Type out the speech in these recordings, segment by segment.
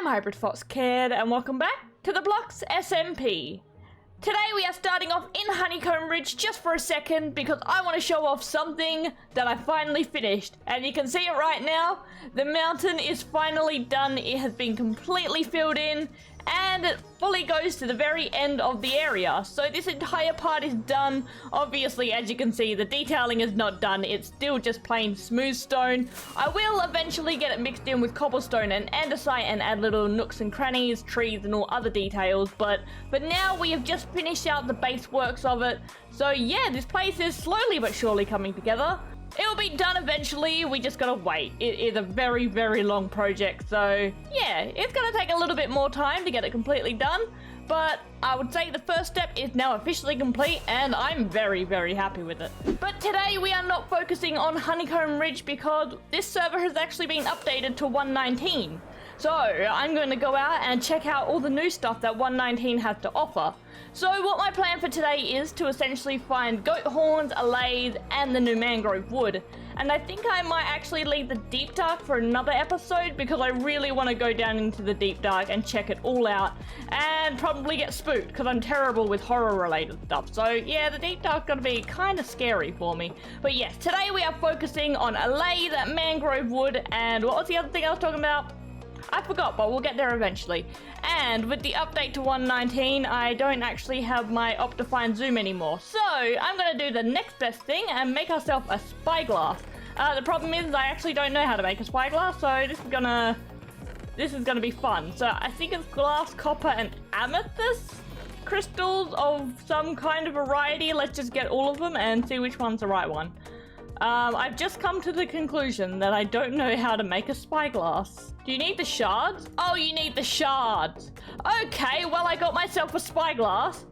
I'm HybridFoxKid and welcome back to the blocks SMP. Today we are starting off in Honeycomb Ridge just for a second because I want to show off something that I finally finished. And you can see it right now. The mountain is finally done. It has been completely filled in and it fully goes to the very end of the area. So this entire part is done. Obviously, as you can see, the detailing is not done. It's still just plain smooth stone. I will eventually get it mixed in with cobblestone and andesite and add little nooks and crannies, trees and all other details. But now we have just finished out the base works of it. So yeah, this place is slowly but surely coming together. It'll be done eventually, we just gotta wait. It is a very, very long project, so yeah, it's gonna take a little bit more time to get it completely done, but I would say the first step is now officially complete, and I'm very, very happy with it. But today we are not focusing on Honeycomb Ridge because this server has actually been updated to 1.19. So I'm going to go out and check out all the new stuff that 1.19 has to offer. So what my plan for today is to essentially find goat horns, a lathe, and the new mangrove wood. And I think I might actually leave the deep dark for another episode because I really want to go down into the deep dark and check it all out and probably get spooked because I'm terrible with horror related stuff. So yeah, the deep dark's gonna be kind of scary for me. But yes, today we are focusing on a lathe, mangrove wood, and what was the other thing I was talking about? I forgot, but we'll get there eventually. And with the update to 1.19, I don't actually have my Optifine zoom anymore. So I'm gonna do the next best thing and make ourselves a spyglass. The problem is I actually don't know how to make a spyglass, so this is gonna be fun. So I think it's glass, copper, and amethyst crystals of some kind of variety. Let's just get all of them and see which one's the right one. I've just come to the conclusion that I don't know how to make a spyglass. Do you need the shards? Oh, you need the shards. Okay, well, I got myself a spyglass.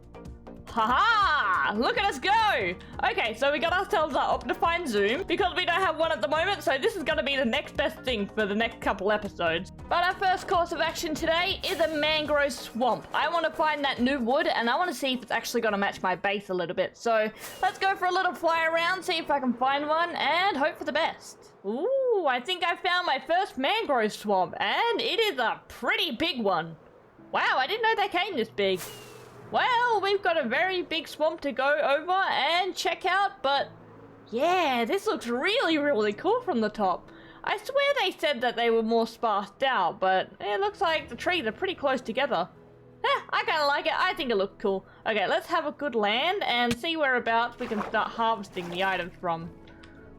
Haha! Look at us go! Okay, so we got ourselves our Optifine zoom because we don't have one at the moment, so this is gonna be the next best thing for the next couple episodes. But our first course of action today is a Mangrove Swamp. I want to find that new wood and I want to see if it's actually gonna match my base a little bit. So let's go for a little fly around, see if I can find one and hope for the best. Ooh, I think I found my first Mangrove Swamp and it is a pretty big one. Wow, I didn't know they came this big. Well, we've got a very big swamp to go over and check out, but yeah, this looks really, really cool from the top. I swear they said that they were more sparsed out, but it looks like the trees are pretty close together. I kind of like it. I think it looks cool. Okay, let's have a good land and see whereabouts we can start harvesting the items from.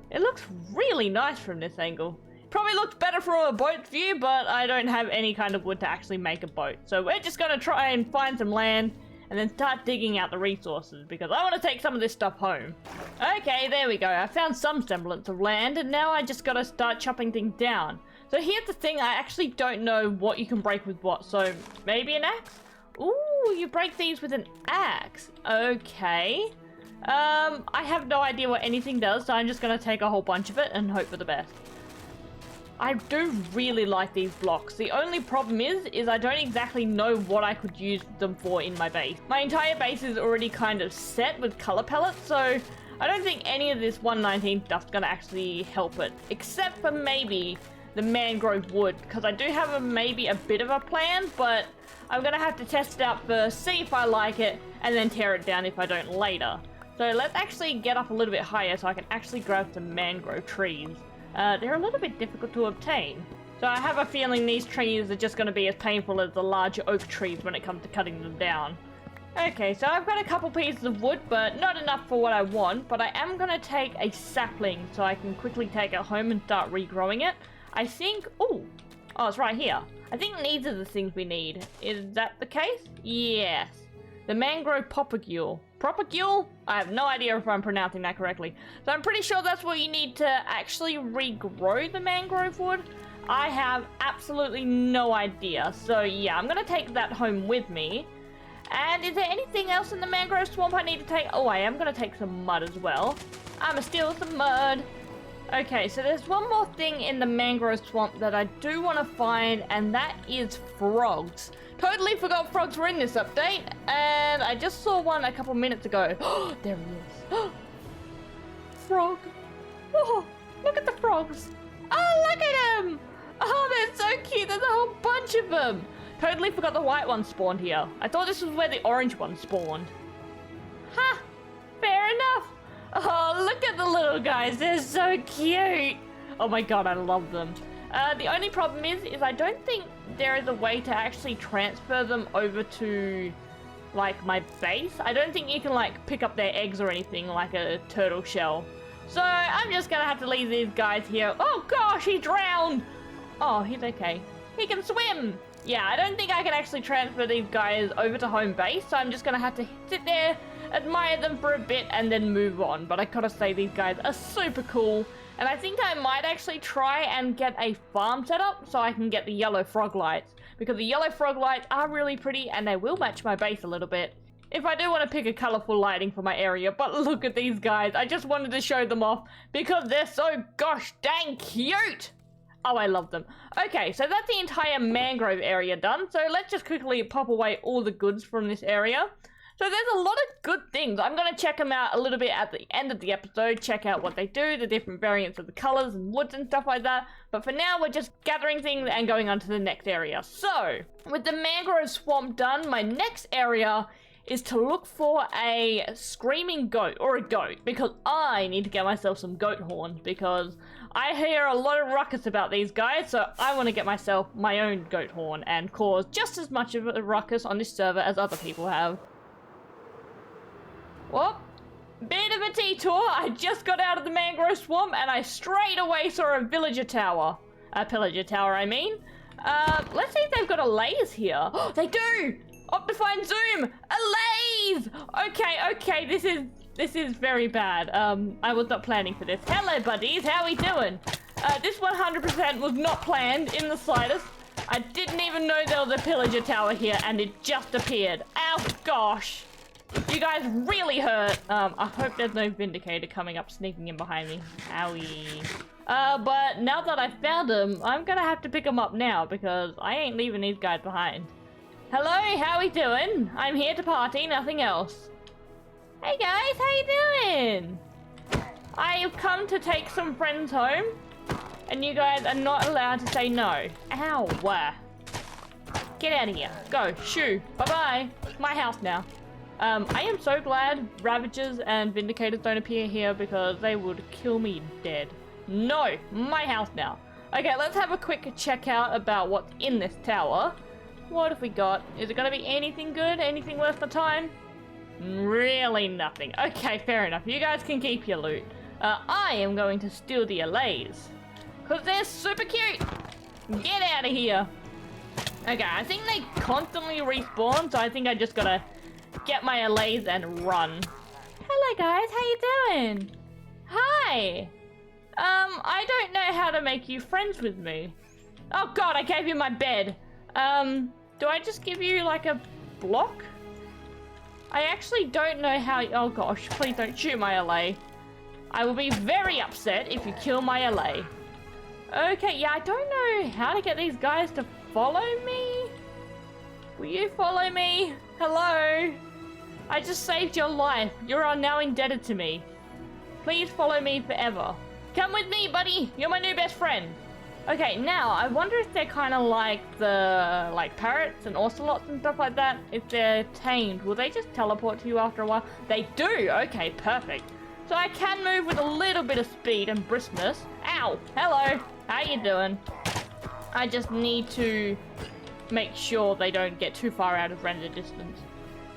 It looks really nice from this angle. Probably looks better from a boat view, but I don't have any kind of wood to actually make a boat. So we're just going to try and find some land and then start digging out the resources because I want to take some of this stuff home. Okay, there we go. I found some semblance of land and now I just got to start chopping things down. So here's the thing, I actually don't know what you can break with what. So maybe an axe? Ooh, you break these with an axe. Okay. I have no idea what anything does, so I'm just going to take a whole bunch of it and hope for the best. I do really like these blocks. The only problem is I don't exactly know what I could use them for in my base. My entire base is already kind of set with color palettes, so I don't think any of this 1.19 stuff's gonna actually help it, except for maybe the mangrove wood, because I do have maybe a bit of a plan, but I'm gonna have to test it out first, see if I like it, and then tear it down if I don't later. So let's actually get up a little bit higher so I can actually grab some mangrove trees. They're a little bit difficult to obtain. So I have a feeling these trees are just going to be as painful as the larger oak trees when it comes to cutting them down. Okay, so I've got a couple pieces of wood, but not enough for what I want. But I am going to take a sapling so I can quickly take it home and start regrowing it. I think... Oh, it's right here. I think these are the things we need. Is that the case? Yes. The mangrove propagule. Propagule? I have no idea if I'm pronouncing that correctly. So I'm pretty sure that's what you need to actually regrow the mangrove wood. I have absolutely no idea. So yeah, I'm gonna take that home with me. And is there anything else in the mangrove swamp I need to take? Oh, I am gonna take some mud as well. I'm gonna steal some mud. Okay, so there's one more thing in the mangrove swamp that I do want to find, and that is frogs. Totally forgot frogs were in this update, and I just saw one a couple minutes ago. Oh, there he is. Frog. Oh, look at the frogs. Oh, look at him. Oh, they're so cute. There's a whole bunch of them. Totally forgot the white one spawned here. I thought this was where the orange one spawned. Ha! Fair enough. Oh, look at the little guys. They're so cute. Oh my god, I love them. The only problem is I don't think there is a way to actually transfer them over to, like, my base. I don't think you can, like, pick up their eggs or anything like a turtle shell. So I'm just gonna have to leave these guys here. Oh gosh, he drowned. Oh, he's okay. He can swim. Yeah, I don't think I can actually transfer these guys over to home base, so I'm just gonna have to sit there, admire them for a bit, and then move on. But I gotta say, these guys are super cool, and I think I might actually try and get a farm set up so I can get the yellow frog lights, because the yellow frog lights are really pretty and they will match my base a little bit. If I do want to pick a colourful lighting for my area, but look at these guys. I just wanted to show them off because they're so gosh dang cute. Oh, I love them. Okay, so that's the entire mangrove area done. So let's just quickly pop away all the goods from this area. So there's a lot of good things. I'm going to check them out a little bit at the end of the episode, check out what they do, the different variants of the colours and woods and stuff like that. But for now, we're just gathering things and going on to the next area. So, with the Mangrove Swamp done, my next area is to look for a screaming goat, or a goat, because I need to get myself some goat horns, because I hear a lot of ruckus about these guys, so I want to get myself my own goat horn and cause just as much of a ruckus on this server as other people have. Well, bit of a detour. I just got out of the Mangrove Swamp and I straight away saw a villager tower. A pillager tower, I mean. Let's see if they've got a laze here. Oh, they do! Optifine zoom! A laze! Okay, this is very bad. I was not planning for this. Hello, buddies, how we doing? This 100% was not planned in the slightest. I didn't even know there was a pillager tower here and it just appeared. Ow, gosh. You guys really hurt. I hope there's no Vindicator coming up sneaking in behind me. Owie. But now that I've found them, I'm gonna have to pick them up now because I ain't leaving these guys behind. Hello, how we doing? I'm here to party, nothing else. Hey guys, how you doing? I've come to take some friends home, and you guys are not allowed to say no. Ow. Get out of here. Go, shoo, bye-bye. It's my house now. I am so glad Ravagers and Vindicators don't appear here because they would kill me dead. No, my house now. Okay, let's have a quick check out about what's in this tower. What have we got? Is it gonna be anything good? Anything worth the time? Really nothing. Okay, fair enough. You guys can keep your loot. I am going to steal the allays. Because they're super cute. Get out of here. Okay, I think they constantly respawn, so I think I just gotta get my allays and run. Hello guys, how you doing? Hi. I don't know how to make you friends with me. Oh god, I gave you my bed. Do I just give you like a block? I actually don't know how. Oh gosh, please don't shoot my allay. I will be very upset if you kill my allay. Okay, yeah, I don't know how to get these guys to follow me. Will you follow me? Hello? I just saved your life. You are now indebted to me. Please follow me forever. Come with me, buddy. You're my new best friend. Okay, now, I wonder if they're kind of like the, parrots and ocelots and stuff like that. If they're tamed, will they just teleport to you after a while? They do! Okay, perfect. So I can move with a little bit of speed and briskness. Ow! Hello! How you doing? I just need to make sure they don't get too far out of render distance.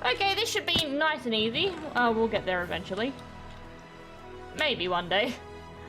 Okay, this should be nice and easy. We'll get there eventually. Maybe one day.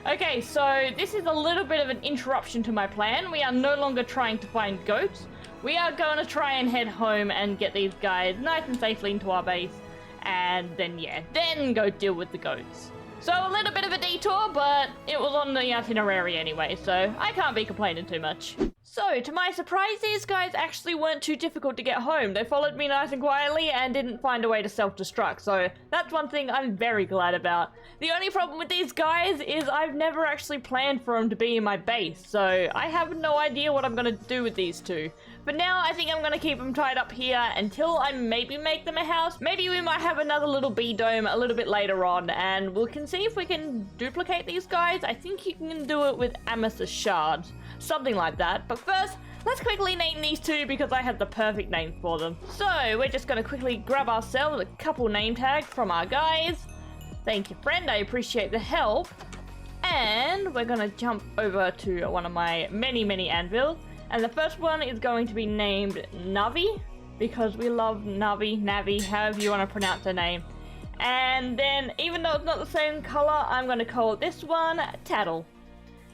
Okay, so this is a little bit of an interruption to my plan. We are no longer trying to find goats. We are going to try and head home and get these guys nice and safely into our base. And then, yeah, then go deal with the goats. So a little bit of a detour, but it was on the itinerary anyway, so I can't be complaining too much. So, to my surprise, these guys actually weren't too difficult to get home. They followed me nice and quietly and didn't find a way to self-destruct, so that's one thing I'm very glad about. The only problem with these guys is I've never actually planned for them to be in my base, so I have no idea what I'm gonna do with these two. But now I think I'm gonna keep them tied up here until I maybe make them a house. Maybe we might have another little bee dome a little bit later on, and we can see if we can duplicate these guys. I think you can do it with amethyst shards. something like that. But first, let's quickly name these two because I had the perfect name for them. So we're just going to quickly grab ourselves a couple name tags from our guys. Thank you, friend. I appreciate the help. And we're going to jump over to one of my many anvils. And the first one is going to be named Navi, because we love Navi, however you want to pronounce her name. And then, even though it's not the same color, I'm going to call this one Tattle.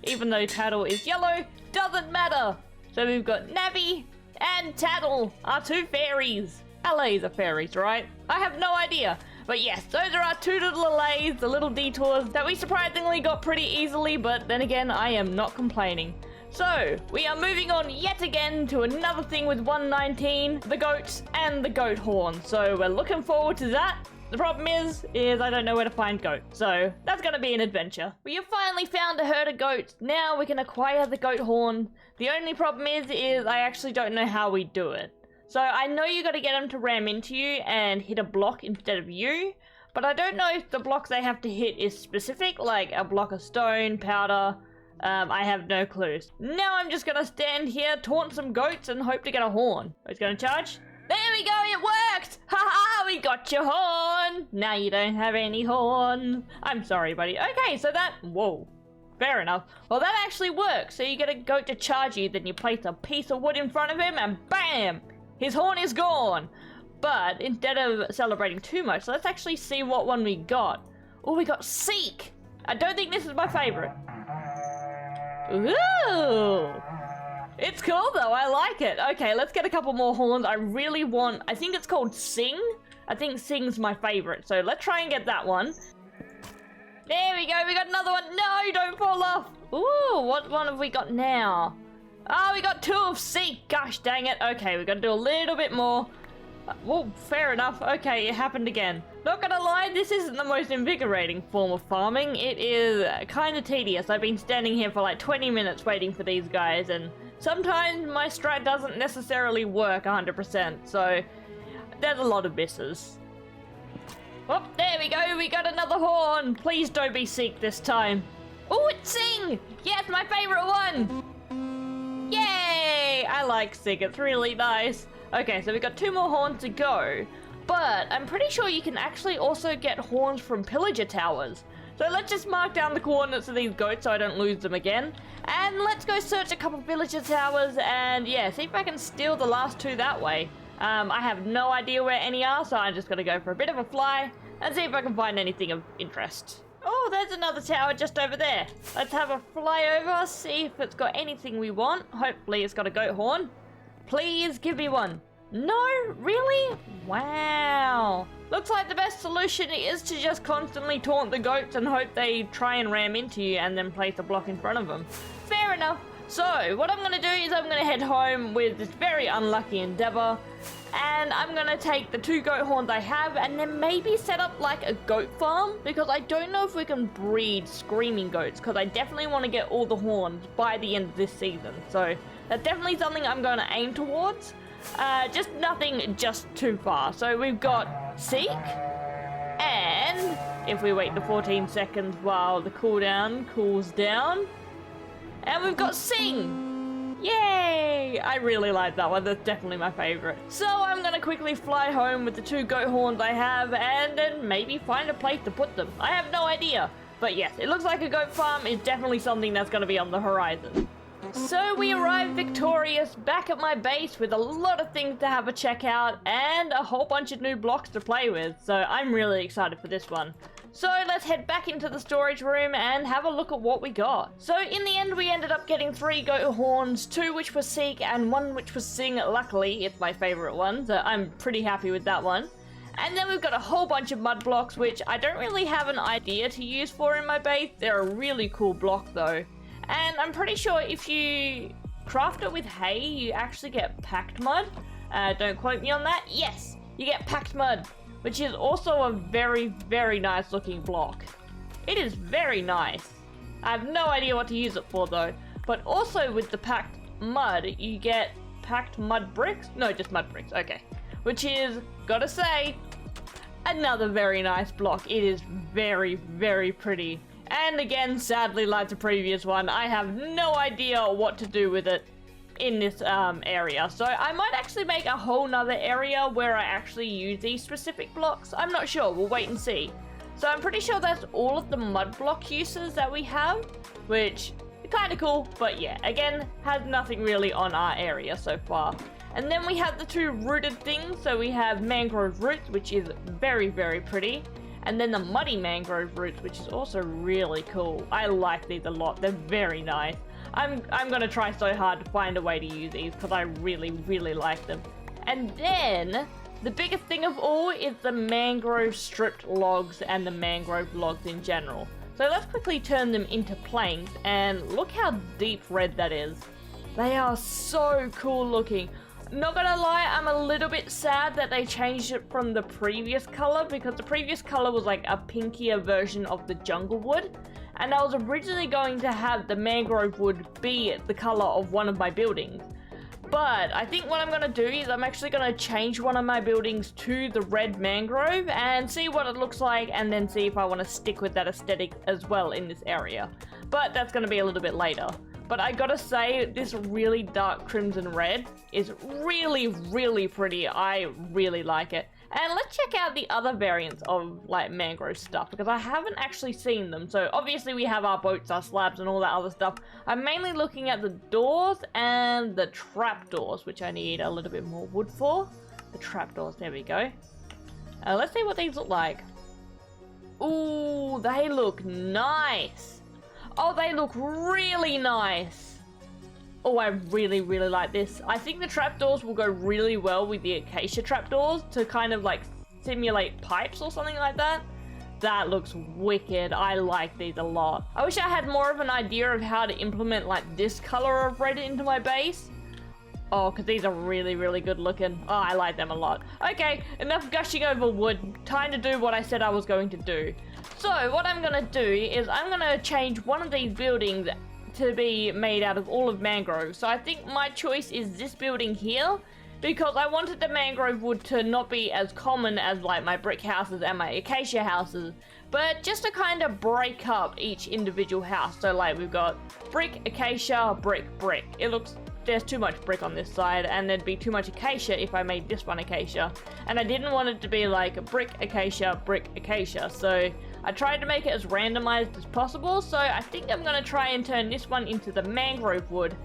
Even though Tattle is yellow, doesn't matter. So we've got Navi and Tattle, our two fairies. LAs are fairies, right? I have no idea. But yes, those are our two little LAs, the little detours that we surprisingly got pretty easily, but then again, I am not complaining. So, we are moving on yet again to another thing with 119, the goats and the goat horn. So we're looking forward to that. The problem is I don't know where to find goats, so that's gonna be an adventure. We have finally found a herd of goats. Now we can acquire the goat horn. The only problem is I actually don't know how we do it. So I know you gotta get them to ram into you and hit a block instead of you, but I don't know if the blocks they have to hit is specific, like a block of stone, powder. I have no clues. Now I'm just gonna stand here, taunt some goats, and hope to get a horn. Who's gonna charge? There we go, it worked! Haha, we got your horn! Now you don't have any horn. I'm sorry, buddy. Okay, so that... Whoa. Fair enough. Well, that actually works. So you get a goat to charge you, then you place a piece of wood in front of him, and BAM! His horn is gone! But instead of celebrating too much, let's actually see what one we got. Oh, we got Seek! I don't think this is my favorite. Ooh! It's cool though, I like it. Okay, let's get a couple more horns. I really want, I think it's called Sing. I think Sing's my favorite, so let's try and get that one. There we go, we got another one. No, don't fall off. Ooh, what one have we got now? Oh, we got two of Seek. Gosh dang it. Okay, we got to do a little bit more. Whoa, fair enough. Okay, it happened again. Not gonna lie, this isn't the most invigorating form of farming. It is kind of tedious. I've been standing here for like 20 minutes waiting for these guys, and sometimes my strat doesn't necessarily work 100%, so there's a lot of misses. Oh, there we go, we got another horn. Please don't be Seek this time. Oh, it's Sing! Yes, my favorite one! Yay! I like Sing, it's really nice. Okay, so we got two more horns to go, but I'm pretty sure you can actually also get horns from pillager towers. So let's just mark down the coordinates of these goats so I don't lose them again. And let's go search a couple villager towers and yeah, see if I can steal the last two that way. I have no idea where any are, so I'm just gonna go for a bit of a fly and see if I can find anything of interest. Oh, there's another tower just over there. Let's have a fly over, see if it's got anything we want. Hopefully it's got a goat horn. Please give me one. No? Really? Wow. Looks like the best solution is to just constantly taunt the goats and hope they try and ram into you and then place a block in front of them. Fair enough. So, what I'm going to do is I'm going to head home with this very unlucky endeavor, and I'm going to take the two goat horns I have and then maybe set up like a goat farm, because I don't know if we can breed screaming goats, because I definitely want to get all the horns by the end of this season. So, that's definitely something I'm going to aim towards. Just nothing just too far. So we've got Seek, and if we wait the 14 seconds while the cooldown cools down, and we've got Sing. Yay! I really like that one. That's definitely my favorite. So I'm gonna quickly fly home with the two goat horns I have and then maybe find a place to put them. I have no idea. But yes, it looks like a goat farm is definitely something that's gonna be on the horizon. So we arrived victorious back at my base with a lot of things to have a check out and a whole bunch of new blocks to play with, so I'm really excited for this one. So let's head back into the storage room and have a look at what we got. So in the end we ended up getting 3 goat horns, 2 which were Seek and 1 which was Sing. Luckily, it's my favorite one, so I'm pretty happy with that one. And then we've got a whole bunch of mud blocks which I don't really have an idea to use for in my base. They're a really cool block though. And I'm pretty sure if you craft it with hay, you actually get packed mud. Don't quote me on that. Yes, you get packed mud, which is also a very, very nice looking block. It is very nice. I have no idea what to use it for though. But also with the packed mud, you get packed mud bricks. No, just mud bricks, okay. Which is, gotta say, another very nice block. It is very, very pretty. And again, sadly, like the previous one, I have no idea what to do with it in this area. So I might actually make a whole nother area where I actually use these specific blocks. I'm not sure, we'll wait and see. So I'm pretty sure that's all of the mud block uses that we have, which is kind of cool, but yeah, again, has nothing really on our area so far. And then we have the two rooted things. So we have mangrove roots, which is very, very pretty. And then the muddy mangrove roots, which is also really cool. I like these a lot. They're very nice. I'm gonna try so hard to find a way to use these because I really, really like them. And then the biggest thing of all is the mangrove stripped logs and the mangrove logs in general. So let's quickly turn them into planks and look how deep red that is. They are so cool looking. Not gonna lie, I'm a little bit sad that they changed it from the previous color, because the previous color was like a pinkier version of the jungle wood, and I was originally going to have the mangrove wood be the color of one of my buildings. But I think what I'm gonna do is I'm actually gonna change one of my buildings to the red mangrove and see what it looks like, and then see if I want to stick with that aesthetic as well in this area. But that's gonna be a little bit later. But I gotta say, this really dark crimson red is really, really pretty. I really like it. And let's check out the other variants of like mangrove stuff, because I haven't actually seen them. So obviously we have our boats, our slabs, and all that other stuff. I'm mainly looking at the doors and the trapdoors, which I need a little bit more wood for. The trapdoors, there we go. Let's see what these look like. Ooh, they look nice. Oh, they look really nice. Oh, I really, really like this. I think the trapdoors will go really well with the acacia trapdoors to kind of like simulate pipes or something like that. That looks wicked. I like these a lot. I wish I had more of an idea of how to implement like this color of red into my base. Oh, because these are really, really good looking. Oh, I like them a lot. Okay, enough gushing over wood. Time to do what I said I was going to do. So what I'm gonna do is I'm gonna change one of these buildings to be made out of all of mangrove. So I think my choice is this building here, because I wanted the mangrove wood to not be as common as like my brick houses and my acacia houses, but just to kind of break up each individual house. So like we've got brick, acacia, brick, brick. It looks, there's too much brick on this side, and there'd be too much acacia if I made this one acacia. And I didn't want it to be like a brick, acacia. So I tried to make it as randomized as possible. So I think I'm gonna try and turn this one into the mangrove wood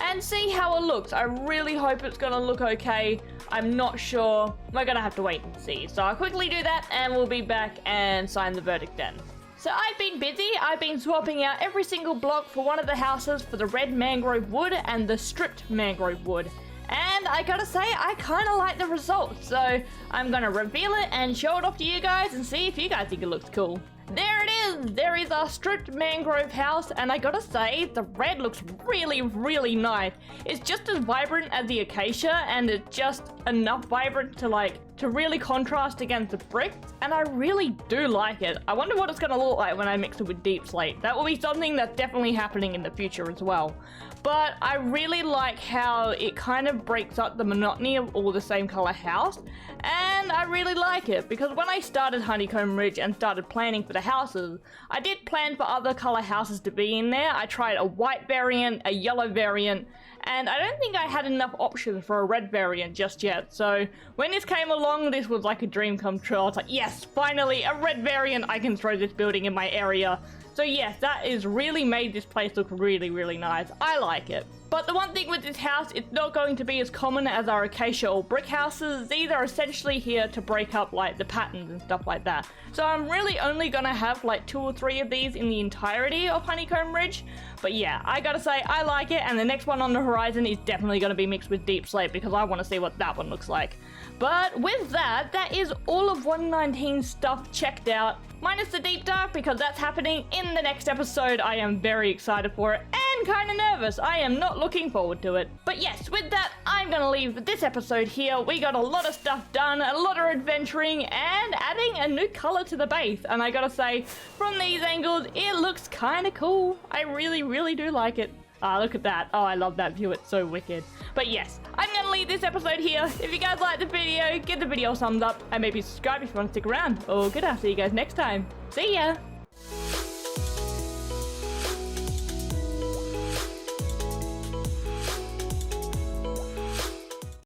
and see how it looks. I really hope it's gonna look okay. I'm not sure. We're gonna have to wait and see. So I'll quickly do that and we'll be back and sign the verdict then. So I've been busy. I've been swapping out every single block for one of the houses for the red mangrove wood and the stripped mangrove wood. And I gotta say, I kind of like the results. So I'm gonna reveal it and show it off to you guys and see if you guys think it looks cool. There it is! There is our stripped mangrove house, and I gotta say, the red looks really, really nice. It's just as vibrant as the acacia, and it's just enough vibrant to really contrast against the bricks, and I really do like it. I wonder what it's gonna look like when I mix it with deep slate. That will be something that's definitely happening in the future as well. But I really like how it kind of breaks up the monotony of all the same color house, and I really like it, because when I started Honeycomb Ridge and started planning for the houses, I did plan for other color houses to be in there. I tried a white variant, a yellow variant, and I don't think I had enough options for a red variant just yet. So when this came along, this was like a dream come true. I was like, yes, finally a red variant. I can throw this building in my area. So yes, that has really made this place look really, really nice. I like it. But the one thing with this house, it's not going to be as common as our acacia or brick houses. These are essentially here to break up like the patterns and stuff like that. So I'm really only gonna have like 2 or 3 of these in the entirety of Honeycomb Ridge. But yeah, I gotta say, I like it, and the next one on the horizon is definitely gonna be mixed with deep slate, because I wanna see what that one looks like. But with that, that is all of 119 stuff checked out, minus the deep dark, because that's happening in the next episode. I am very excited for it, and kind of nervous. I am not looking forward to it. But yes, with that, I'm gonna leave this episode here. We got a lot of stuff done, a lot of adventuring, and adding a new color to the base. And I gotta say, from these angles, it looks kind of cool. I really, really do like it. Ah, look at that. Oh, I love that view. It's so wicked. But yes, I'm going to leave this episode here. If you guys liked the video, give the video a thumbs up and maybe subscribe if you want to stick around. Oh, good. I'll see you guys next time. See ya.